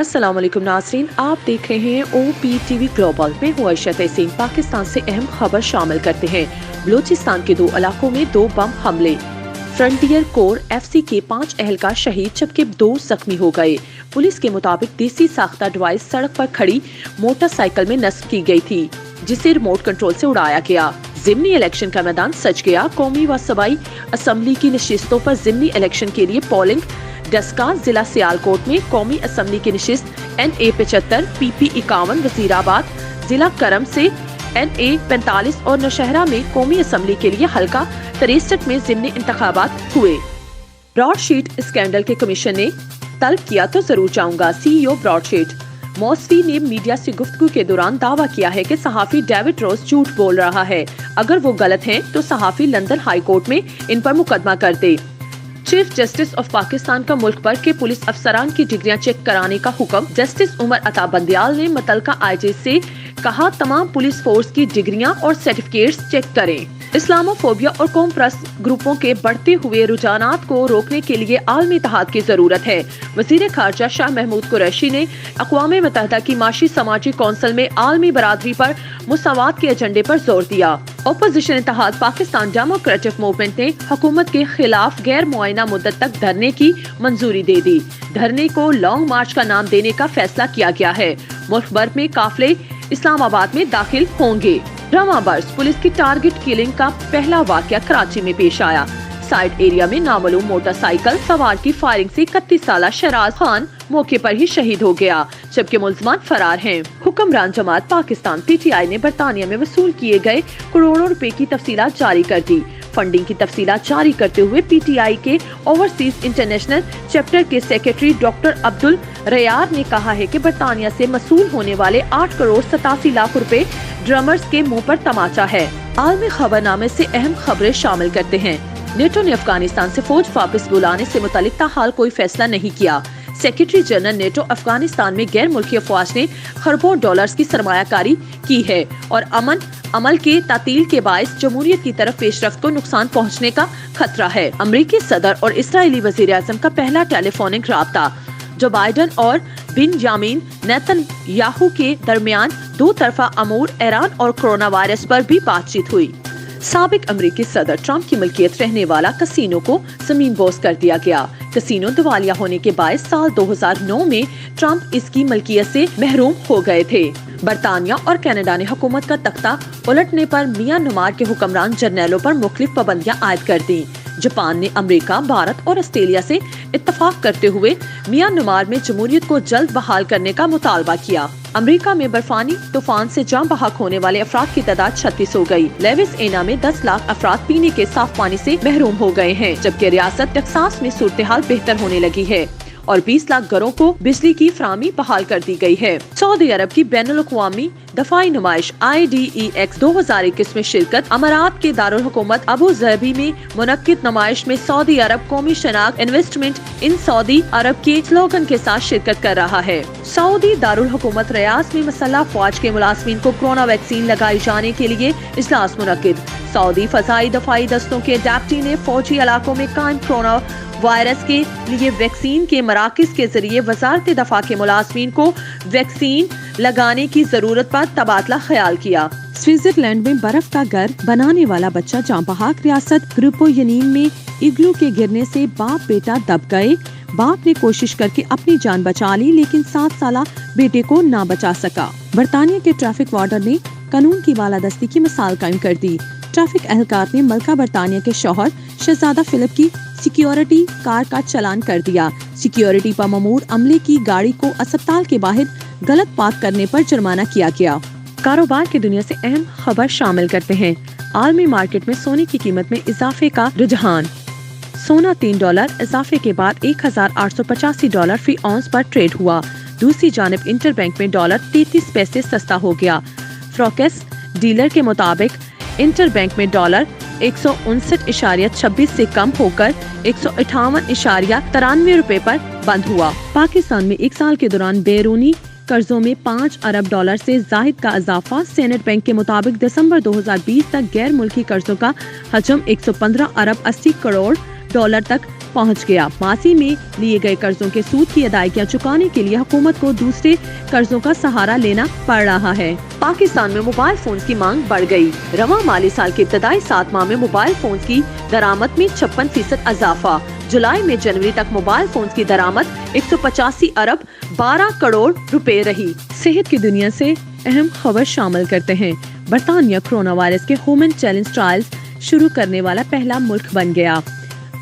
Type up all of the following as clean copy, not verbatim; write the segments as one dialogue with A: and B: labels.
A: अस्सलाम वालेकुम नाज़रीन, आप देख रहे हैं OPTV ग्लोबल में हूँ अर्शद तहसीन। पाकिस्तान से अहम खबर शामिल करते हैं। बलूचिस्तान के 2 इलाकों में 2 बम हमले। फ्रंटियर कोर FC के 5 एहलकार शहीद जबकि 2 जख्मी हो गए। पुलिस के मुताबिक देसी साख्ता डिवाइस सड़क पर खड़ी मोटरसाइकिल में नस्ब की गई थी जिसे रिमोट कंट्रोल से उड़ाया गया। ज़िमनी इलेक्शन का मैदान सज गया। कौमी व सूबाई असम्बली की नशिस्तों पर ज़िमनी इलेक्शन के लिए पोलिंग डस्का। जिला सियालकोट में कौमी असम्बली की नशिस्त NA 75, PP 51, वजीराबाद जिला करम से NA 45 और नौशहरा में कौमी असम्बली के लिए हल्का 63 में ज़िमनी इंतखाबात हुए। ब्रॉडशीट स्कैंडल के कमीशन ने तलब किया तो जरूर जाऊंगा। CEO ब्रॉडशीट मौसवी ने मीडिया से गुफ्तगू के दौरान दावा किया है कि सहाफी डेविड रोज झूठ बोल रहा है। अगर वो गलत हैं तो सहाफी लंदन हाई कोर्ट में इन पर मुकदमा कर दे। चीफ जस्टिस ऑफ पाकिस्तान का मुल्क भर के पुलिस अफसरान की डिग्रियां चेक कराने का हुक्म। जस्टिस उमर अता बंदियाल ने मुतल्लिका IJ से कहा तमाम पुलिस फोर्स की डिग्रियां और सर्टिफिकेट्स चेक करें। इस्लामोफोबिया और कौम परस्त ग्रुपों के बढ़ते हुए रुझानात को रोकने के लिए आलमी इत्तेहाद की जरूरत है। वजीर खारजा शाह महमूद कुरैशी ने अक़वाम मुत्तहिदा की माशी समाजी कौंसिल में आलमी बरादरी पर मुसावात के एजेंडे पर जोर दिया। अपोजिशन इत्तेहाद पाकिस्तान डेमोक्रेटिक मूवमेंट ने हुकूमत के खिलाफ गैर मुआयना मुद्दत तक धरने की मंजूरी दे दी। धरने को लॉन्ग मार्च का नाम देने का फैसला किया गया है। मुल्क भर में काफिले इस्लामाबाद में दाखिल होंगे। ड्रामा बर्स पुलिस की टारगेट किलिंग का पहला वाकया कराची में पेश आया। साइड एरिया में नामालूम मोटरसाइकिल सवार की फायरिंग से 31 साला शहराज खान मौके पर ही शहीद हो गया जबकि मुल्ज़मान फरार हैं। हुक्मरान जमात पाकिस्तान PTI ने बरतानिया में वसूल किए गए करोड़ों रुपए की तफसीलात जारी कर दी। फंडिंग की तफसीलात जारी करते हुए PTI के ओवरसीज इंटरनेशनल चैप्टर के सेक्रेटरी डॉक्टर अब्दुल रयार ने कहा है कि बरतानिया से वसूल होने वाले 8 करोड़ 87 लाख रुपए ड्रमर्स के मुंह पर तमाचा है। आलमी खबरनामे से अहम खबरें शामिल करते हैं। नेटो ने अफगानिस्तान से फौज वापस बुलाने से मुतालिक ताहाल कोई फैसला नहीं किया। सेक्रेटरी जनरल नेटो अफगानिस्तान में गैर मुल्की अफवाज ने खरबों डॉलर्स की सरमायाकारी की है और अमन अमल के तातील के बायस जमहूरियत की तरफ पेशरफ्त को नुकसान पहुँचने का खतरा है। अमरीकी सदर और इसराइली वजीर आज़म का पहला टेलीफोनिक राब्ता। जो बाइडन और बिनयामीन नेतन्याहू के दरमियान 2 तरफा अमूर, ईरान और कोरोना वायरस पर भी बातचीत हुई। साबिक अमरीकी सदर ट्रंप की मिल्कियत रहने वाला कसीनो को जमीन बोस कर दिया गया। कसीनो दिवालिया होने के बाद साल 2009 में ट्रंप इसकी मिल्कियत से महरूम हो गए थे। बरतानिया और कनाडा ने हुकूमत का तख्ता उलटने पर म्यांमार के हुक्मरान जर्नैलों पर मुख्तलिफ पाबंदियां आयद कर दी। जापान ने अमेरिका, भारत और ऑस्ट्रेलिया से इत्तफाक करते हुए म्यांमार में जमहूरियत को जल्द बहाल करने का मुतालबा किया। अमेरिका में बर्फानी तूफान से जान बहक होने वाले अफराद की तादाद 36 हो गई। लेविस एना में 10 लाख अफराद पीने के साफ पानी से महरूम हो गए हैं जबकि रियासत टेक्सास में सूरत हाल बेहतर होने लगी है और 20 लाख घरों को बिजली की फराहमी बहाल कर दी गई है। सऊदी अरब की बैनुल अक़वामी दफाई नुमाइश IDEX 2021 में शिरकत। अमारात के दारुल हुकूमत अबू धाबी में मुनक्किद नुमाइश में सऊदी अरब कौमी शनाख्त इन्वेस्टमेंट इन सऊदी अरब के स्लोगन के साथ शिरकत कर रहा है। सऊदी दारुल हुकूमत रियाद में मसल्ह फौज के मुलाज़मीन को कोरोना वैक्सीन लगाए जाने के लिए इजलास मुनक्किद। सऊदी फजाई दफाई दस्तों के डेप्टी ने फौजी इलाकों में कायम कोरोना वायरस के लिए वैक्सीन के मराकज के जरिए वजारत दफा के मुलाज़मीन को वैक्सीन लगाने की जरूरत पर तबादला ख्याल किया। स्विट्जरलैंड में बर्फ का घर बनाने वाला बच्चा जान बहक। रियासत ग्रुपो यनीन में इग्लू के गिरने से बाप बेटा दब गए। बाप ने कोशिश करके अपनी जान बचा ली लेकिन 7 साला बेटे को ना बचा सका। बरतानिया के ट्रैफिक वार्डन ने कानून की बालादस्ती की मिसाल कायम कर दी। ट्रैफिक एहलकार ने मलका बरतानिया के शौहर शहजादा फिलिप की सिक्योरिटी कार का चालान कर दिया। सिक्योरिटी पर ममूर अमले की गाड़ी को अस्पताल के बाहर गलत पार्क करने पर जुर्माना किया गया। कारोबार की दुनिया से अहम खबर शामिल करते हैं। आलमी मार्केट में सोने की कीमत में इजाफे का रुझान। सोना $3 इजाफे के बाद $1,885 फी औंस पर ट्रेड हुआ। दूसरी जानिब इंटरबैंक में डॉलर 33 पैसे सस्ता हो गया। फ्रोकेस डीलर के मुताबिक इंटरबैंक में डॉलर 159.26 से कम होकर 158.93 रुपए पर बंद हुआ। पाकिस्तान में एक साल के दौरान बैरूनी कर्जों में $5 अरब से जायद का इजाफा। सेनेट बैंक के मुताबिक दिसंबर 2020 तक गैर मुल्की कर्जों का हजम 115 अरब 80 करोड़ डॉलर तक पहुंच गया। मासी में लिए गए कर्जों के सूद की अदायगियां चुकाने के लिए हुकूमत को दूसरे कर्जों का सहारा लेना पड़ रहा है। पाकिस्तान में मोबाइल फोन की मांग बढ़ गई। रवां माली साल के इब्तदाई 7 माह में मोबाइल फोन की दरामद में 56% इजाफा। जुलाई में जनवरी तक मोबाइल फोन की दरामद 185 अरब 12 करोड़ रुपए रही। सेहत की दुनिया से अहम खबर शामिल करते हैं। बरतानिया कोरोना वायरस के ह्यूमन चैलेंज ट्रायल्स शुरू करने वाला पहला मुल्क बन गया।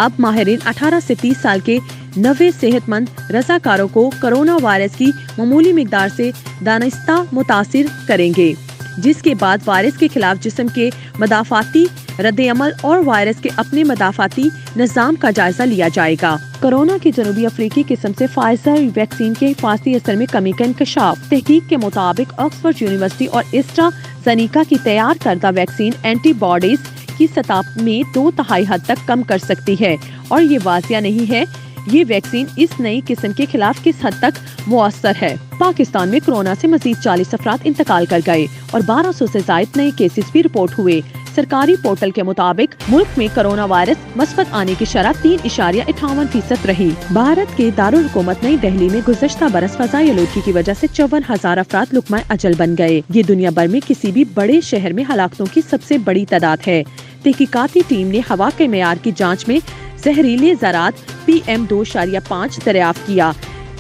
A: अब माहिरीन 18 से 30 साल के 90 सेहतमंद रज़ाकारों को कोरोना वायरस की मामूली मिकदार से दानिस्ता मुतासिर करेंगे, जिसके बाद वायरस के खिलाफ जिस्म के मदाफाती रद्द-ए-अमल और वायरस के अपने मदाफाती निज़ाम का जायजा लिया जाएगा। कोरोना की जनूबी अफ्रीकी किस्म से फाइजर वैक्सीन के हिफाजती असर में कमी का इंकशाफ। तहकीक के मुताबिक ऑक्सफोर्ड यूनिवर्सिटी और एस्ट्राज़ेनेका की तैयार करदा वैक्सीन एंटीबॉडीज की सतह में 2/3 हद तक कम कर सकती है और ये वाजिया नहीं है ये वैक्सीन इस नई किस्म के खिलाफ किस हद तक मुअस्सर है। पाकिस्तान में कोरोना से मजीद 40 अफराद इंतकाल कर गए और 1200 से ज्यादा नए केसेस भी रिपोर्ट हुए। सरकारी पोर्टल के मुताबिक मुल्क में कोरोना वायरस मस्बत आने की शरह 3.58% रही। भारत के दारुल हुकूमत नई दिल्ली में गुज़श्ता बरस फ़ज़ाई आलूदगी की वजह से 54,000 अफराद लुक़मा अजल बन गए। ये दुनिया भर में किसी भी बड़े शहर में हलाकतों की सबसे बड़ी तादाद है। तहकीकाती टीम ने हवा के मेयार की जांच में जहरीले ज़रात PM2.5 दरियाफ्त किया।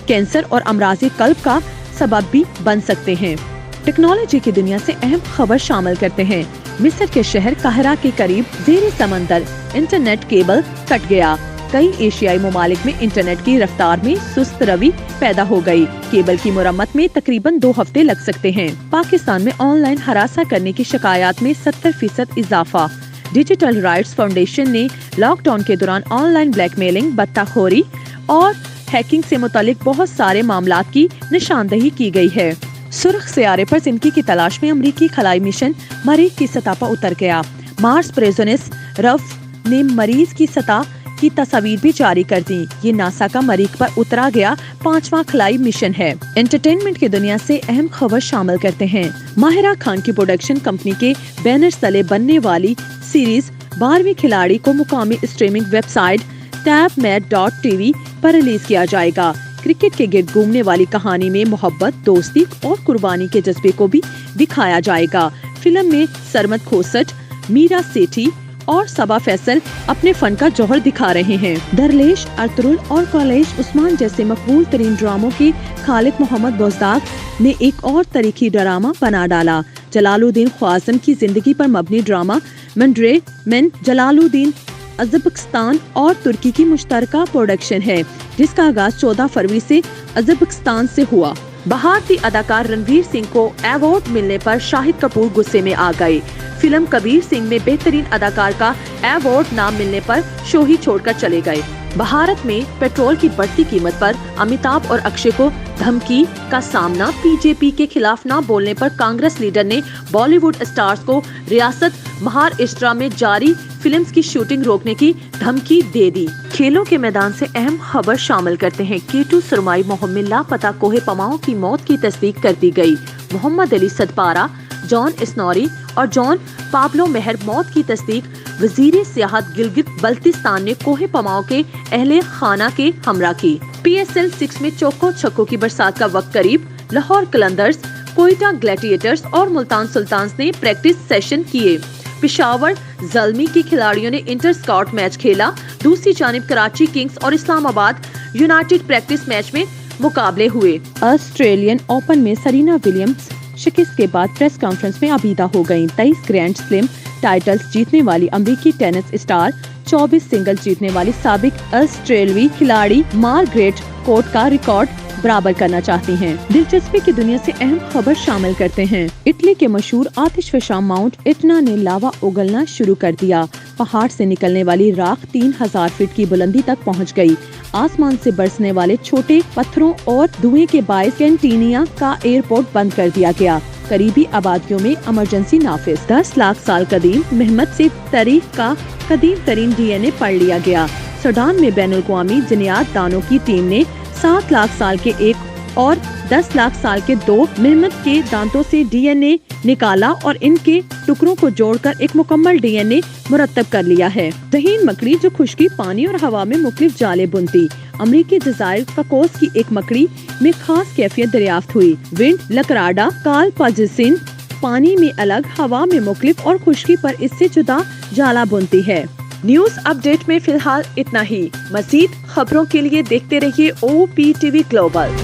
A: कैंसर और अमराज़े कल्ब का सबब भी बन सकते हैं। टेक्नोलॉजी की दुनिया से अहम खबर शामिल करते हैं। मिस्र के शहर काहिरा के करीब ज़ेरे समंदर इंटरनेट केबल कट गया। कई एशियाई ममालिक में इंटरनेट की रफ्तार में सुस्त रवि पैदा हो गई। केबल की मुरम्मत में तकरीबन 2 हफ्ते लग सकते हैं। पाकिस्तान में ऑनलाइन हरासा करने की शिकायत में 70% इजाफा। डिजिटल राइट्स फाउंडेशन ने लॉकडाउन के दौरान ऑनलाइन ब्लैकमेलिंग, बत्ताखोरी और हैकिंग से मुतालिक बहुत सारे मामलात की निशानदही की गई है। सुर्ख सियारे पर जिंदगी की तलाश में अमरीकी खलाई मिशन मरीज की सतह पर उतर गया। मार्स प्रेजोनिस रफ ने मरीज की सतह की तस्वीर भी जारी कर दी। ये नासा का मरीज पर उतरा गया 5वां खलाई मिशन है। एंटरटेनमेंट की दुनिया से अहम खबर शामिल करते हैं। माहिरा खान की प्रोडक्शन कंपनी के बैनर तले बनने वाली सीरीज 12वीं खिलाड़ी को मुकामी स्ट्रीमिंग वेबसाइट tabmed.tv पर रिलीज किया जाएगा। क्रिकेट के गिर्द घूमने वाली कहानी में मोहब्बत, दोस्ती और कुर्बानी के जज्बे को भी दिखाया जाएगा। फिल्म में सरमद खोसट, मीरा सेठी और सबा फैसल अपने फन का जौहर दिखा रहे हैं। दरलेश, अर्तुरुल और कॉलेज उस्मान जैसे मकबूल तरीन ड्रामों की खालिद मोहम्मद बोजदाग ने एक और तारीखी ड्रामा बना डाला। जलालुद्दीन ख्वाज़म की जिंदगी पर मबनी ड्रामा मंड्रे में जलालुद्दीन अज़रबैजान और तुर्की की मुश्तरका प्रोडक्शन है, जिसका आगाज 14 फरवरी से अज़रबैजान से हुआ। भारतीय अदाकार रणवीर सिंह को अवार्ड मिलने पर शाहिद कपूर गुस्से में आ गए। फिल्म कबीर सिंह में बेहतरीन अदाकार का अवार्ड न मिलने पर शो ही छोड़कर चले गए। भारत में पेट्रोल की बढ़ती कीमत पर अमिताभ और अक्षय को धमकी का सामना। बीजेपी के खिलाफ न बोलने पर कांग्रेस लीडर ने बॉलीवुड स्टार्स को रियासत महाराष्ट्र में जारी फिल्म्स की शूटिंग रोकने की धमकी दे दी। खेलों के मैदान से अहम खबर शामिल करते हैं। K2 सुरमाई मुहिम में लापता कोहे पमाओ की मौत की तस्दीक कर दी गई। मोहम्मद अली सदपारा, जॉन स्नोरी और जॉन पाब्लो मेहर मौत की तस्दीक। वजीर सियाहत गिलगित बल्तिस्तान ने कोहे पमाओ के अहले खाना के हमरा की। PSL 6 में चौको छक्कों की बरसात का वक्त करीब। लाहौर कलंदर्स, कोयटा ग्लैडिएटर्स और मुल्तान सुल्तान्स ने प्रैक्टिस सेशन किए। पेशावर ज़ल्मी के खिलाड़ियों ने इंटर स्कॉट मैच खेला। दूसरी जानिब कराची किंग्स और इस्लामाबाद यूनाइटेड प्रैक्टिस मैच में मुकाबले हुए। ऑस्ट्रेलियन ओपन में सरीना विलियम्स शिकस्त के बाद प्रेस कॉन्फ्रेंस में आबीदा हो गयी। 23 ग्रैंड स्लैम टाइटल्स जीतने वाली अमरीकी टेनिस स्टार 24 सिंगल्स जीतने वाली साबिक ऑस्ट्रेलियाई खिलाड़ी मार्गरेट कोर्ट का रिकॉर्ड बराबर करना चाहती हैं। दिलचस्पी की दुनिया से अहम खबर शामिल करते हैं। इटली के मशहूर आतिशफशा माउंट इटना ने लावा उगलना शुरू कर दिया। पहाड़ से निकलने वाली राख 3000 फीट की बुलंदी तक पहुंच गई। आसमान से बरसने वाले छोटे पत्थरों और धुएं के बायस कैंटीनिया का एयरपोर्ट बंद कर दिया गया। करीबी आबादियों में इमरजेंसी नाफिज। 10 लाख साल कदीम मेहमत से तारीख का कदीम तरीन DNA पढ़ लिया गया। सूडान में बैनुल-अक़वामी जिन्यात दानों की टीम ने 7 लाख साल के एक اور 10 لاکھ سال کے 2 مہمت کے دانتوں سے ڈی این اے نکالا اور ان کے ٹکڑوں کو جوڑ کر ایک مکمل ڈی این اے مرتب کر لیا ہے۔ ذہین مکڑی جو خشکی، پانی اور ہوا میں مختلف جالے بنتی۔ امریکی جزائر کاکوس کی ایک مکڑی میں خاص کیفیت دریافت ہوئی۔ ونڈ لکراڈا کالپاجسن پانی میں الگ، ہوا میں مختلف اور خشکی پر اس سے جدا جالا بنتی ہے۔ نیوز اپ ڈیٹ میں فی الحال اتنا ہی۔ مزید خبروں کے لیے دیکھتے رہیے OPTV گلوبل۔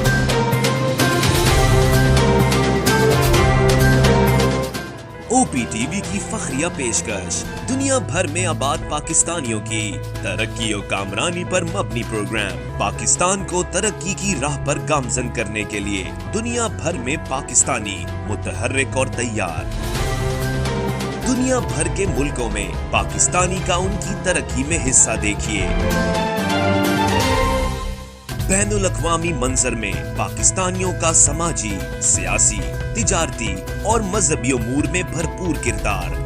B: OPTV کی فخریہ پیشکش دنیا بھر میں آباد پاکستانیوں کی ترقی و کامرانی پر مبنی پروگرام، پاکستان کو ترقی کی راہ پر گامزن کرنے کے لیے دنیا بھر میں پاکستانی متحرک اور تیار۔ دنیا بھر کے ملکوں میں پاکستانی کا ان کی ترقی میں حصہ دیکھیے۔ بین الاقوامی منظر میں پاکستانیوں کا سماجی، سیاسی، تجارتی اور مذہبی امور میں بھرپور کردار۔